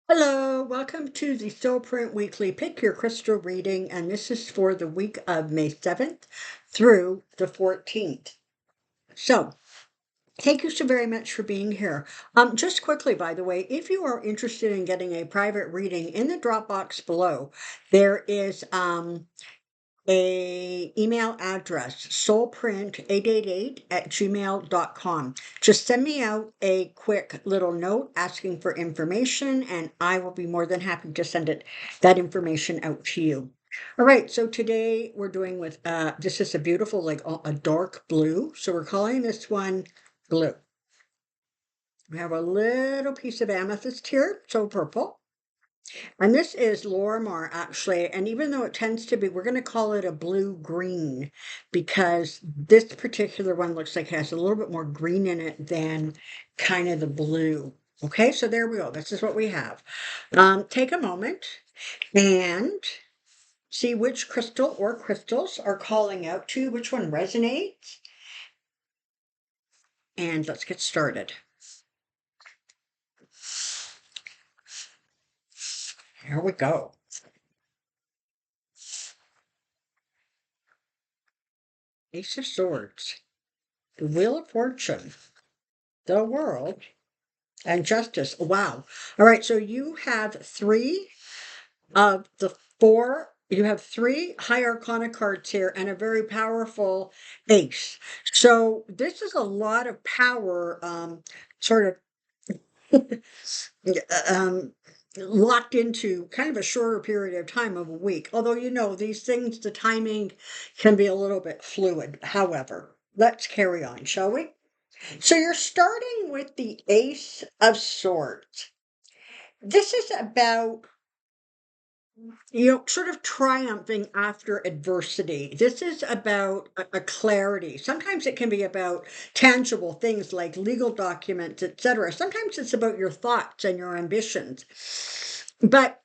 Hello, welcome to the Soulprint Weekly Pick Your Crystal reading, and this is for the week of May 7th through the 14th. So, thank you so very much for being here. Just quickly, by the way, if you are interested in getting a private reading, in the drop box below, there is a email address, soulprint888@gmail.com. Just send me out a quick little note asking for information, and I will be more than happy to send that information out to you. All right, so today we're doing with this is a beautiful, like a dark blue. So we're calling this one blue. We have a little piece of amethyst here, so purple. And this is Lorimar, actually. And even though it tends to be, we're going to call it a blue-green because this particular one looks like it has a little bit more green in it than kind of the blue. Okay, so there we go. This is what we have. Take a moment and see which crystal or crystals are calling out to you, which one resonates. And let's get started. Here we go. Ace of Swords, the Wheel of Fortune, the World, and Justice. Wow. All right. So you have three of the four. You have three high arcana cards here and a very powerful ace. So this is a lot of power, sort of locked into kind of a shorter period of time of a week. Although, these things, the timing can be a little bit fluid. However, let's carry on, shall we? So you're starting with the Ace of Swords. This is about, sort of triumphing after adversity. This is about a clarity. Sometimes it can be about tangible things like legal documents, etc. Sometimes it's about your thoughts and your ambitions. But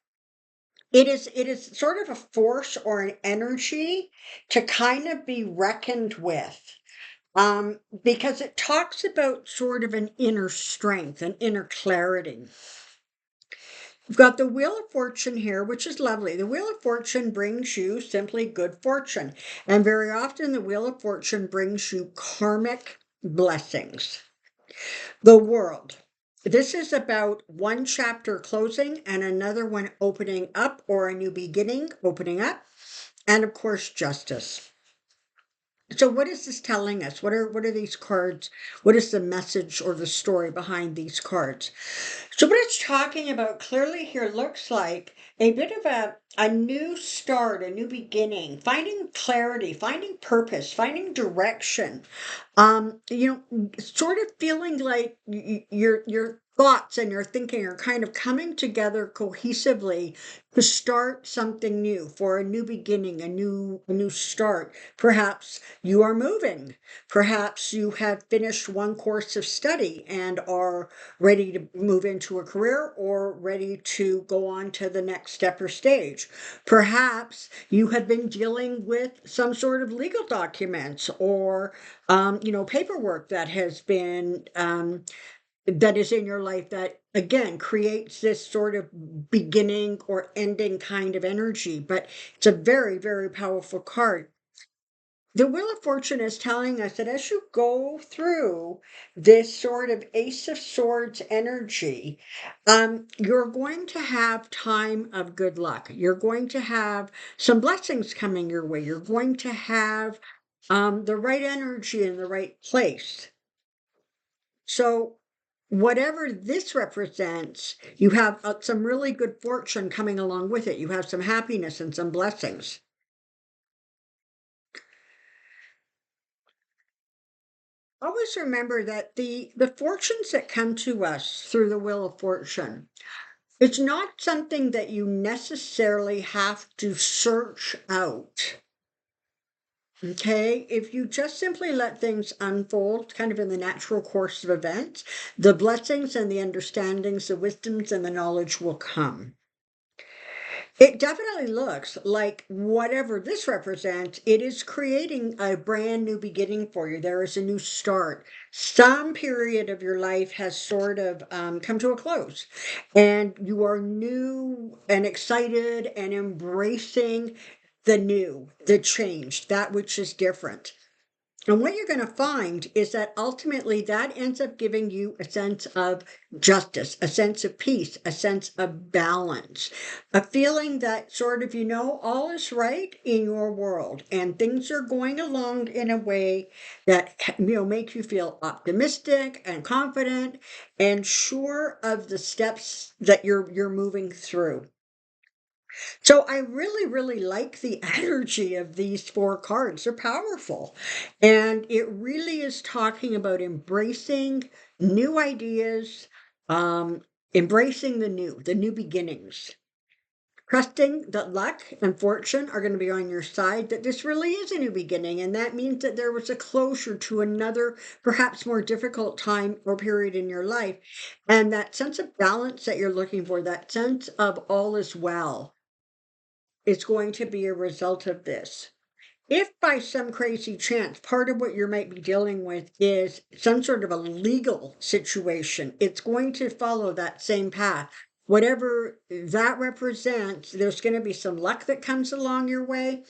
it is sort of a force or an energy to kind of be reckoned with. Because it talks about sort of an inner strength, an inner clarity. We've got the Wheel of Fortune here, which is lovely. The Wheel of Fortune brings you simply good fortune. And very often the Wheel of Fortune brings you karmic blessings. The World. This is about one chapter closing and another one opening up, or a new beginning opening up. And of course, Justice. So what is this telling us? What are these cards? What is the message or the story behind these cards? So what it's talking about clearly here looks like a bit of a new start, a new beginning, finding clarity, finding purpose, finding direction. Sort of feeling like your thoughts and your thinking are kind of coming together cohesively to start something new, for a new beginning, a new start. Perhaps you are moving. Perhaps you have finished one course of study and are ready to move into a career or ready to go on to the next step or stage. Perhaps you have been dealing with some sort of legal documents or paperwork that has been that is in your life that again creates this sort of beginning or ending kind of energy. But it's a very, very powerful card. The Wheel of Fortune is telling us that as you go through this sort of Ace of Swords energy, you're going to have time of good luck. You're going to have some blessings coming your way. You're going to have the right energy in the right place. So, whatever this represents, you have some really good fortune coming along with it. You have some happiness and some blessings. Always remember that the fortunes that come to us through the Wheel of Fortune, it's not something that you necessarily have to search out. Okay, if you just simply let things unfold kind of in the natural course of events, the blessings and the understandings, the wisdoms and the knowledge will come. It definitely looks like whatever this represents, it is creating a brand new beginning for you. There is a new start. Some period of your life has sort of come to a close, and you are new and excited and embracing the new, the change, that which is different. And what you're going to find is that ultimately that ends up giving you a sense of justice, a sense of peace, a sense of balance, a feeling that sort of, all is right in your world and things are going along in a way that, make you feel optimistic and confident and sure of the steps that you're moving through. So I really, really like the energy of these four cards. They're powerful. And it really is talking about embracing new ideas, um, embracing the new beginnings. Trusting that luck and fortune are going to be on your side, that this really is a new beginning. And that means that there was a closure to another, perhaps more difficult time or period in your life. And that sense of balance that you're looking for, that sense of all is well, is going to be a result of this. If by some crazy chance, part of what you might be dealing with is some sort of a legal situation, it's going to follow that same path. Whatever that represents, there's going to be some luck that comes along your way.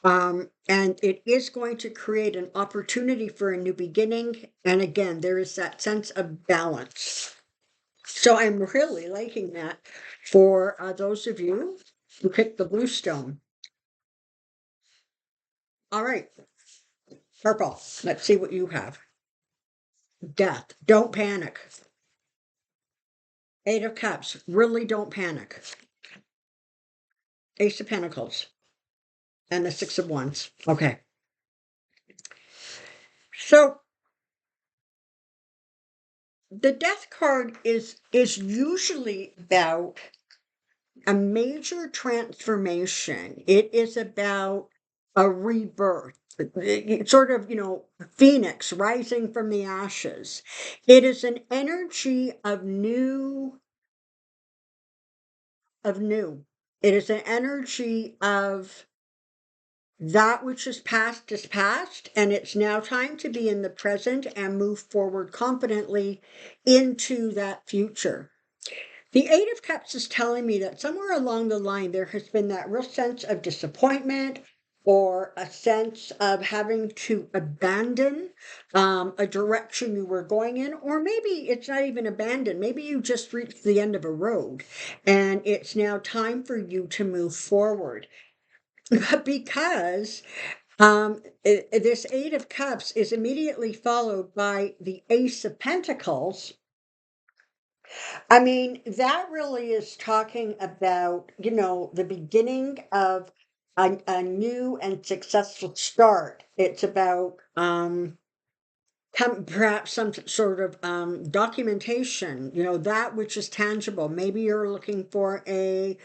And it is going to create an opportunity for a new beginning. And again, there is that sense of balance. So I'm really liking that for those of you who picked the blue stone. All right, purple. Let's see what you have. Death. Don't panic. Eight of Cups. Really don't panic. Ace of Pentacles. And the Six of Wands. Okay. So the Death card is usually about a major transformation. It is about a rebirth. It's sort of, phoenix rising from the ashes. It is an energy of new, of new. It is an energy of that which is past, and it's now time to be in the present and move forward confidently into that future. The Eight of Cups is telling me that somewhere along the line there has been that real sense of disappointment or a sense of having to abandon a direction you were going in, or maybe it's not even abandoned. Maybe you just reached the end of a road and it's now time for you to move forward. Because this Eight of Cups is immediately followed by the Ace of Pentacles. I mean, that really is talking about, the beginning of a new and successful start. It's about perhaps some sort of documentation, that which is tangible. Maybe you're looking for a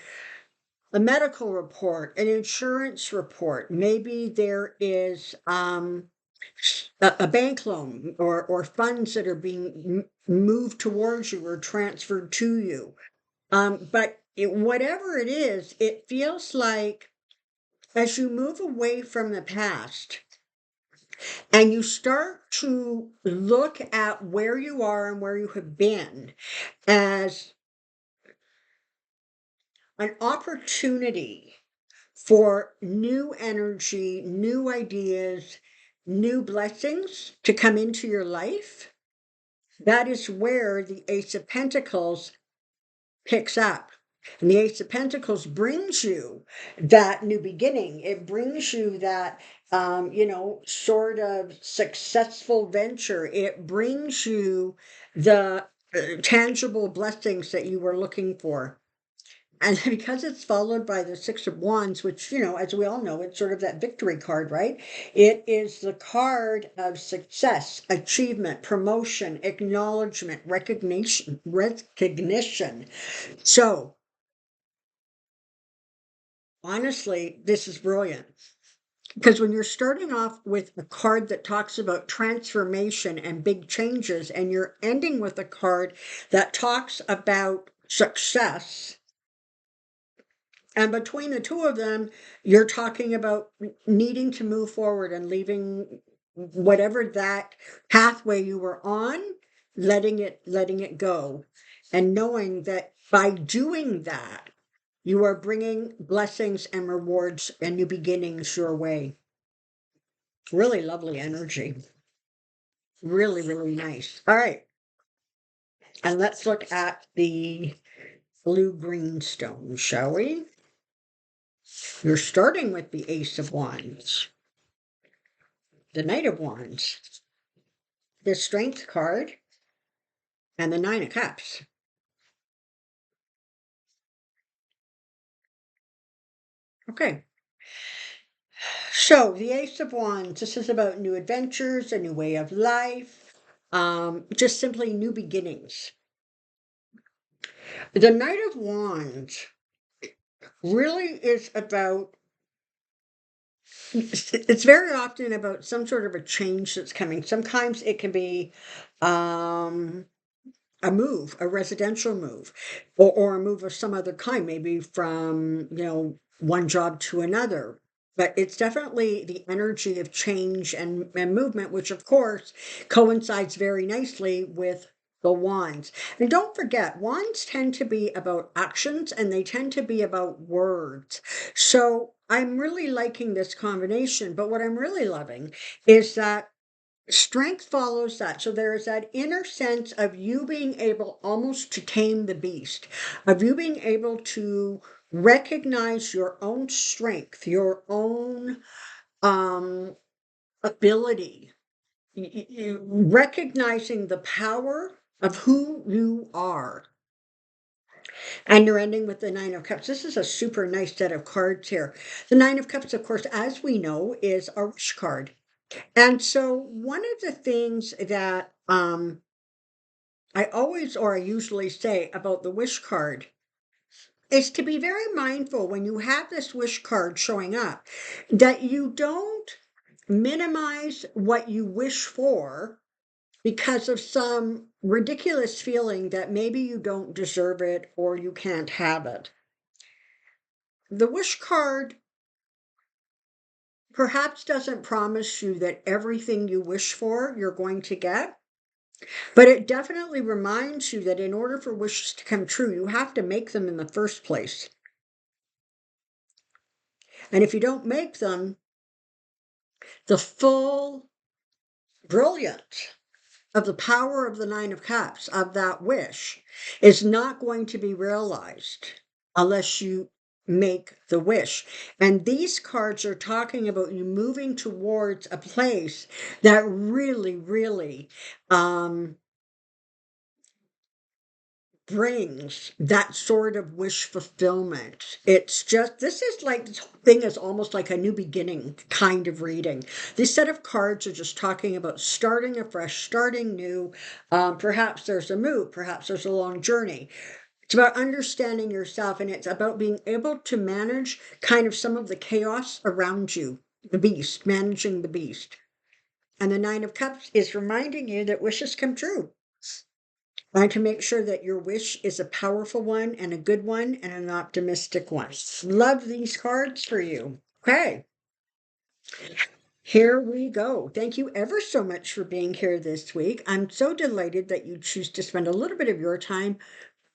medical report, an insurance report. Maybe there is a bank loan or funds that are being moved towards you or transferred to you. But whatever it is, it feels like as you move away from the past and you start to look at where you are and where you have been as an opportunity for new energy, new ideas, new blessings to come into your life, that is where the Ace of Pentacles picks up. And the Ace of Pentacles brings you that new beginning. It brings you that, sort of successful venture. It brings you the tangible blessings that you were looking for. And because it's followed by the Six of Wands, which, as we all know, it's sort of that victory card, right? It is the card of success, achievement, promotion, acknowledgement, recognition. So, honestly, this is brilliant. Because when you're starting off with a card that talks about transformation and big changes, and you're ending with a card that talks about success, And between the two of them, you're talking about needing to move forward and leaving whatever that pathway you were on, letting it go, and knowing that by doing that, you are bringing blessings and rewards and new beginnings your way. Really lovely energy. Really, really nice. All right. And let's look at the blue green stone, shall we? You're starting with the Ace of Wands, the Knight of Wands, the Strength card, and the Nine of Cups. Okay. So the Ace of Wands, this is about new adventures, a new way of life, just simply new beginnings. The Knight of Wands really is about, it's very often about some sort of a change that's coming. Sometimes it can be a move, a residential move, or a move of some other kind, maybe from, one job to another. But it's definitely the energy of change and movement, which of course coincides very nicely with the wands. And don't forget, wands tend to be about actions and they tend to be about words. So I'm really liking this combination, but what I'm really loving is that strength follows that. So there is that inner sense of you being able almost to tame the beast, of you being able to recognize your own strength, your own ability, recognizing the power of who you are. And you're ending with the Nine of Cups. This is a super nice set of cards here. The Nine of Cups, of course, as we know, is a wish card. And so one of the things that I usually say about the wish card is to be very mindful when you have this wish card showing up that you don't minimize what you wish for because of some ridiculous feeling that maybe you don't deserve it or you can't have it. The wish card perhaps doesn't promise you that everything you wish for you're going to get. But it definitely reminds you that in order for wishes to come true, you have to make them in the first place. And if you don't make them, the full brilliance of the power of the Nine of Cups, of that wish, is not going to be realized unless you make the wish. And these cards are talking about you moving towards a place that really, really brings that sort of wish fulfillment. It's just, this is like, this whole thing is almost like a new beginning kind of reading. This set of cards are just talking about starting afresh, starting new. Perhaps there's a move, perhaps there's a long journey. It's about understanding yourself, and it's about being able to manage kind of some of the chaos around you, the beast, managing the beast. And the Nine of Cups is reminding you that wishes come true. And to make sure that your wish is a powerful one and a good one and an optimistic one. Love these cards for you. Okay, here we go. Thank you ever so much for being here this week. I'm so delighted that you choose to spend a little bit of your time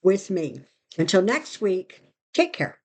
with me. Until next week, take care.